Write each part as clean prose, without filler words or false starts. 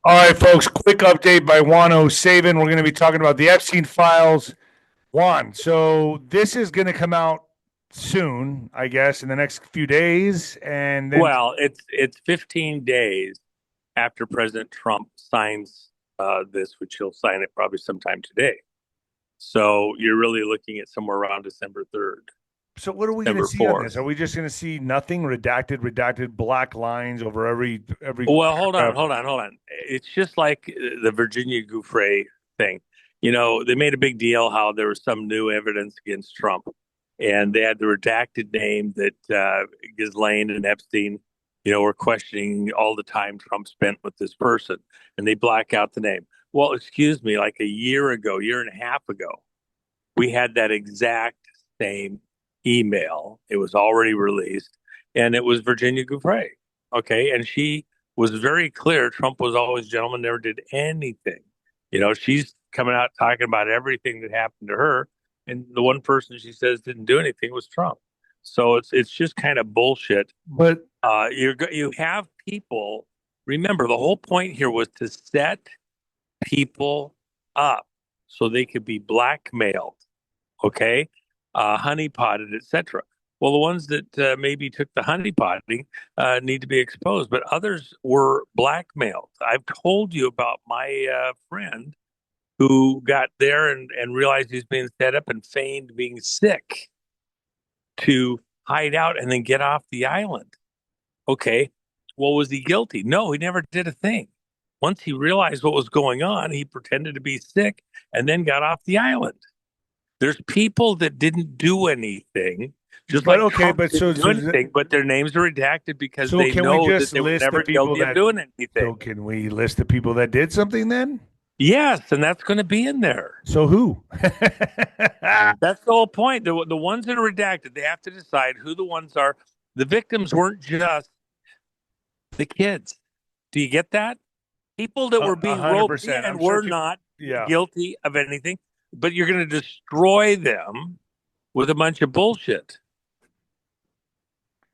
All right, folks, quick update by Juan O Savin. We're going to be talking about the Epstein files. Juan, so this is going to come out soon, I guess, in the next few days. And then, Well, it's 15 days after President Trump signs this, which he'll sign it probably sometime today. So you're really looking at somewhere around December 3rd, so what are we going to December see on this? 4th. Are we just going to see nothing redacted, black lines over every Well, hold on, paragraph? hold on, hold on. It's just like the Virginia Gouffre thing. They made a big deal how there was some new evidence against Trump, and they had the redacted name that Ghislaine and Epstein, were questioning all the time Trump spent with this person, and they black out the name. Well, excuse me, like a year ago, year and a half ago, we had that exact same email. It was already released, and it was Virginia Gouffre. Okay, and she was very clear. Trump was always gentleman, never did anything. She's coming out talking about everything that happened to her, and the one person she says didn't do anything was Trump. So it's just kind of bullshit. But You have people. Remember, the whole point here was to set people up so they could be blackmailed. Okay, honeypotted, etc. Well, the ones that maybe took the honeypotting need to be exposed, but others were blackmailed. I've told you about my friend who got there and realized he's being set up and feigned being sick to hide out and then get off the island. Okay, well, was he guilty? No, he never did a thing. Once he realized what was going on, he pretended to be sick and then got off the island. There's people that didn't do anything, just but like okay, Trump but didn't do anything, but their names are redacted because so they can we know that just they were list the never people guilty of that? doing So anything. can we list the people that did something then? Yes, and that's going to be in there. So who? That's the whole point. The ones that are redacted, they have to decide who the ones are. The victims weren't just the kids. Do you get that? People that were A being hundred roped percent. in I'm sure were people. not Yeah. guilty of anything, but you're going to destroy them with a bunch of bullshit.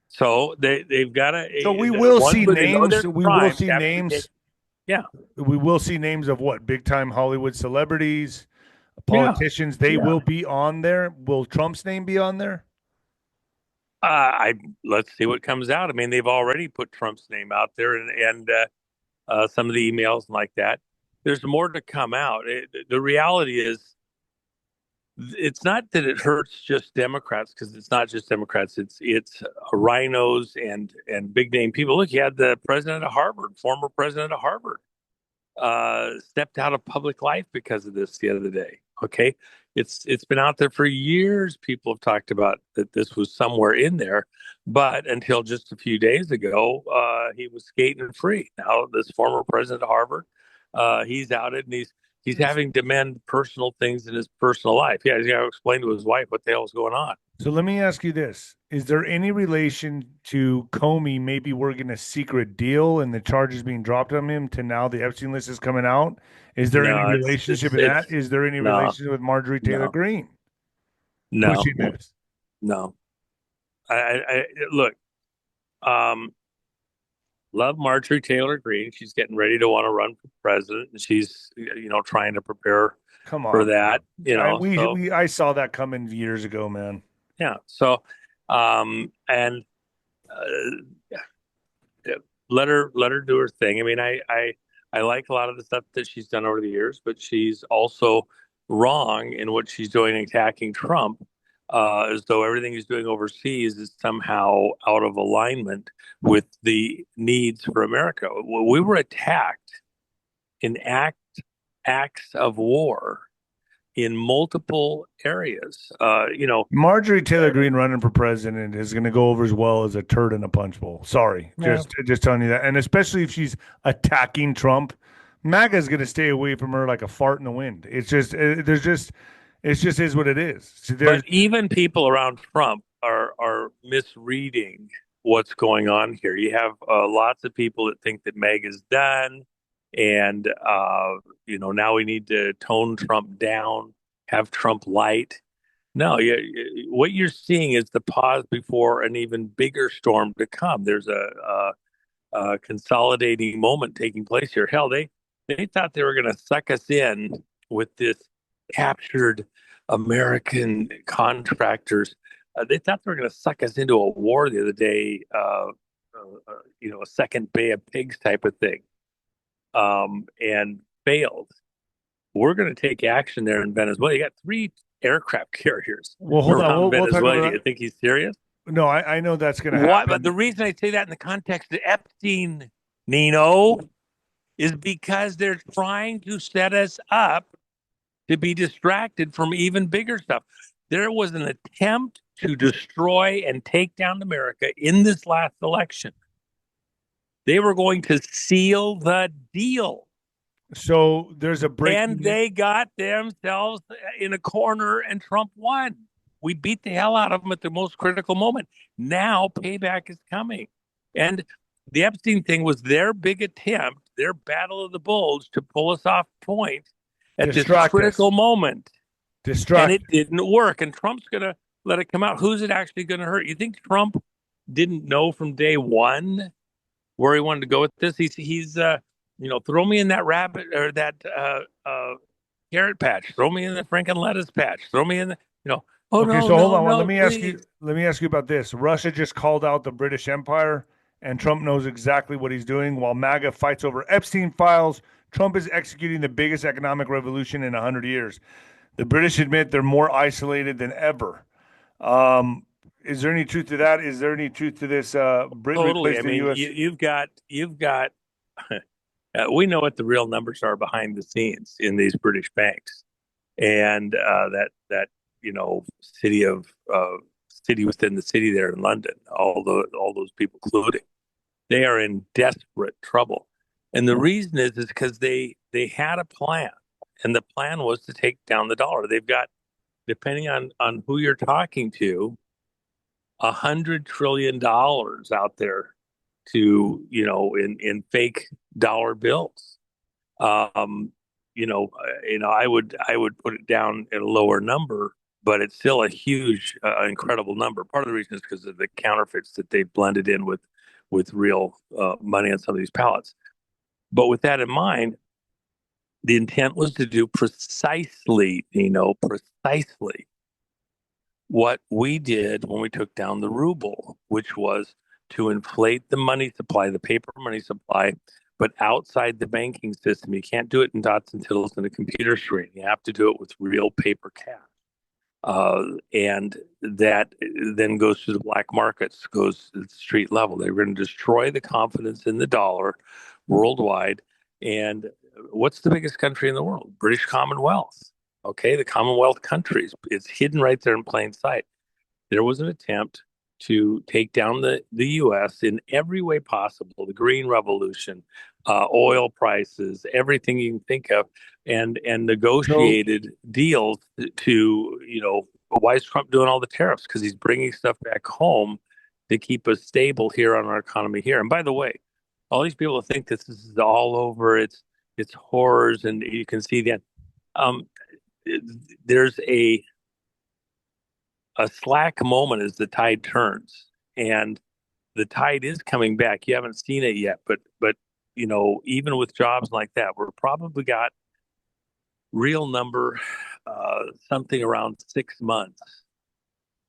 So they've got to So we the will ones see where they know names. their We will crimes see have to be taken. names. Yeah, We will see names of what big time Hollywood celebrities, yeah, politicians. They yeah. will be on there. Will Trump's name be on there? I Let's see what comes out. I mean, they've already put Trump's name out there, and some of the emails and like that. There's more to come out. The reality is, it's not that it hurts just Democrats because it's not just Democrats. It's rhinos and big name people. Look, you had the president of Harvard, former president of Harvard, stepped out of public life because of this the other day. Okay, it's been out there for years. People have talked about that this was somewhere in there, but until just a few days ago, he was skating free. Now this former president of Harvard, he's outed and he's having to mend personal things in his personal life. Yeah, he's got to explain to his wife what the hell is going on. So let me ask you this: is there any relation to Comey maybe working a secret deal and the charges being dropped on him to now the Epstein list is coming out? Is there any No, relationship in that? Is there any no, relationship with Marjorie Taylor no, Greene no, pushing this? no. I look. Um, Love Marjorie Taylor Greene. She's getting ready to want to run for president, and she's trying to prepare Come for on, man. that. So I saw that coming years ago, man. yeah. So and uh, let her do her thing. I mean, I like a lot of the stuff that she's done over the years, but she's also wrong in what she's doing attacking Trump, as though everything he's doing overseas is somehow out of alignment with the needs for America. We were attacked in acts of war in multiple areas. Marjorie Taylor Greene running for president is going to go over as well as a turd in a punch bowl. Sorry, Yeah. just telling you that. And especially if she's attacking Trump, MAGA is going to stay away from her like a fart in the wind. It's just it just is what it is. So But even people around Trump are misreading what's going on here. You have lots of people that think that Meg is done, and now we need to tone Trump down, have Trump light. No, what you're seeing is the pause before an even bigger storm to come. There's a consolidating moment taking place here. Hell, They thought they were going to suck us in with this captured American contractors. They thought they were going to suck us into a war the other day, a second Bay of Pigs type of thing, and failed. We're going to take action there in Venezuela. You got 3 aircraft carriers Well, hold on. around We'll talk Venezuela. about Do that. you think he's serious? No, I know that's going to What? happen. But the reason I say that in the context of Epstein, Nino, is because they're trying to set us up to be distracted from even bigger stuff. There was an attempt to destroy and take down America in this last election. They were going to seal the deal. So there's a break. And they got themselves in a corner, and Trump won. We beat the hell out of them at the most critical moment. Now payback is coming. And the Epstein thing was their big attempt, their battle of the bulge to pull us off point at this critical moment. And it didn't work. And Trump's going to let it come out. Who's it actually going to hurt? You think Trump didn't know from day one where he wanted to go with this? He's throw me in that rabbit or that carrot patch. Throw me in the Franken lettuce patch. Throw me in the, hold on. Let me ask you about this. Russia just called out the British Empire, and Trump knows exactly what he's doing. While MAGA fights over Epstein files, Trump is executing the biggest economic revolution in 100 years. The British admit they're more isolated than ever. Is there any truth to that? Is there any truth to this? Britain totally. I mean, US? You've got. We know what the real numbers are behind the scenes in these British banks, and that city within the city there in London, all those people including, they are in desperate trouble, and the reason is because they had a plan, and the plan was to take down the dollar. They've got, depending on who you're talking to, $100 trillion out there to in fake dollar bills. I would put it down at a lower number, but it's still a huge, incredible number. Part of the reason is because of the counterfeits that they blended in with real money on some of these pallets. But with that in mind, the intent was to do precisely what we did when we took down the ruble, which was to inflate the money supply, the paper money supply, but outside the banking system. You can't do it in dots and tittles in a computer screen. You have to do it with real paper cash. And that then goes to the black markets, goes to the street level. They're going to destroy the confidence in the dollar worldwide. And what's the biggest country in the world? British Commonwealth. Okay, the Commonwealth countries. It's hidden right there in plain sight. There was an attempt to take down the U.S. in every way possible, the Green Revolution, oil prices, everything you can think of, and negotiated deals to, why is Trump doing all the tariffs? Because he's bringing stuff back home to keep us stable here on our economy here. And by the way, all these people think this is all over. It's horrors, and you can see that there's a slack moment as the tide turns, and the tide is coming back. You haven't seen it yet, but even with jobs like that, we're probably got real number something around 6 months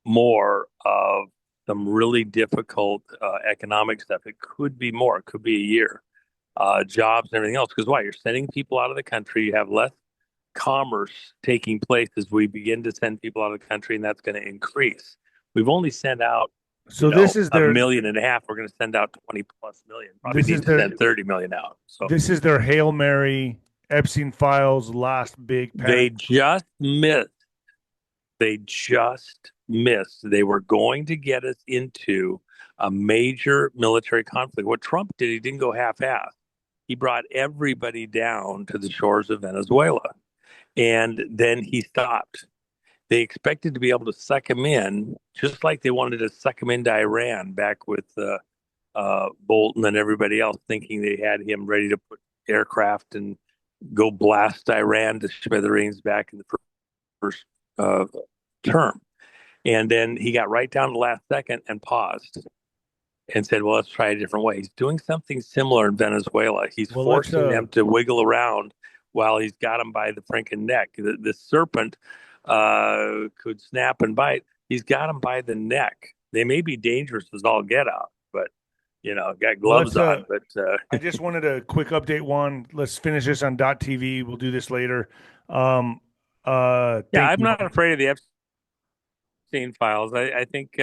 more of some really difficult economic stuff. It could be more. It could be a year. Jobs and everything else. Because why? You're sending people out of the country. You have less commerce taking place as we begin to send people out of the country, and that's going to increase. We've only sent out this is their 1.5 million. We're going to send out 20+ million. Probably need to send 30 million out. So this is their Hail Mary Epstein files last big panic. They just missed. They were going to get us into a major military conflict. What Trump did, he didn't go half-assed. He brought everybody down to the shores of Venezuela, and then he stopped. They expected to be able to suck him in, just like they wanted to suck him into Iran back with Bolton and everybody else, thinking they had him ready to put aircraft and go blast Iran to smithereens back in the first term. And then he got right down to the last second and paused. and said, well, let's try a different way. He's doing something similar in Venezuela. He's Well, let's forcing them to wiggle around while he's got them by the freaking neck. The serpent could snap and bite. He's got them by the neck. They may be dangerous as all get out, but got gloves on. But I just wanted a quick update. One, let's finish this on .tv. We'll do this later. Yeah, I'm not afraid of the Epstein files. I think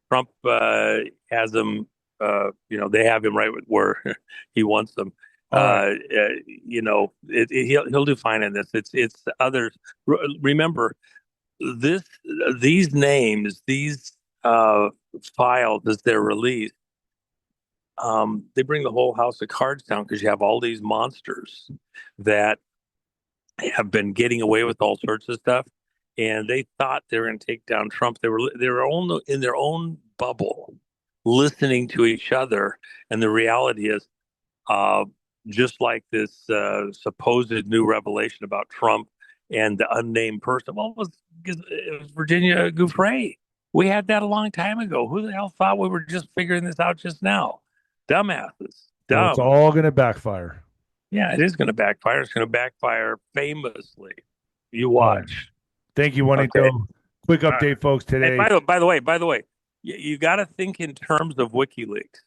Trump has them. They have him right where he wants them. Right. He'll do fine in this. It's others. Remember these names, these files as they're released. They bring the whole house of cards down because you have all these monsters that have been getting away with all sorts of stuff, and they thought they were going to take down Trump. They were only in their own bubble, listening to each other, and the reality is, just like this supposed new revelation about Trump and the unnamed person. Well, it was Virginia Giuffre. We had that a long time ago. Who the hell thought we were just figuring this out just now? Dumbasses. Dumb. Well, it's all going to backfire. Yeah, it is going to backfire. It's going to backfire famously. You watch. Thank you, Juanito. Okay. Quick update, folks, today. Hey, by the way, you got to think in terms of WikiLeaks.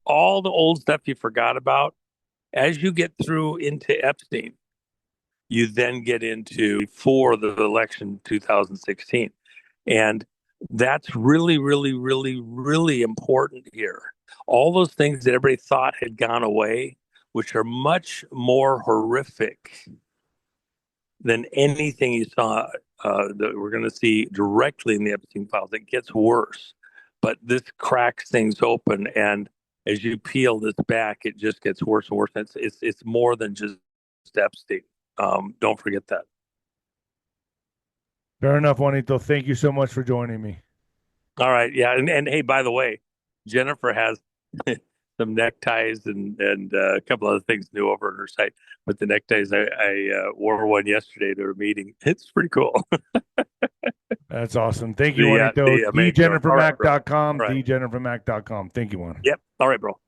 All the old stuff you forgot about, as you get through into Epstein, you then get into before the election 2016. And that's really, really, really, really important here. All those things that everybody thought had gone away, which are much more horrific than anything you saw that we're going to see directly in the Epstein files. It gets worse, but this cracks things open, and as you peel this back, it just gets worse and worse. It's more than just Epstein. Don't forget that. Fair enough, Juanito. Thank you so much for joining me. All right, yeah, and hey, by the way, Jennifer has some neckties and a couple other things new over on her site. But the neckties, I wore one yesterday to a meeting. It's pretty cool. That's awesome. Thank you, Juanito. 𝗫jennifermac.com. Right. 𝗫jennifermac.com. Thank you, Juan. Yep. All right, bro.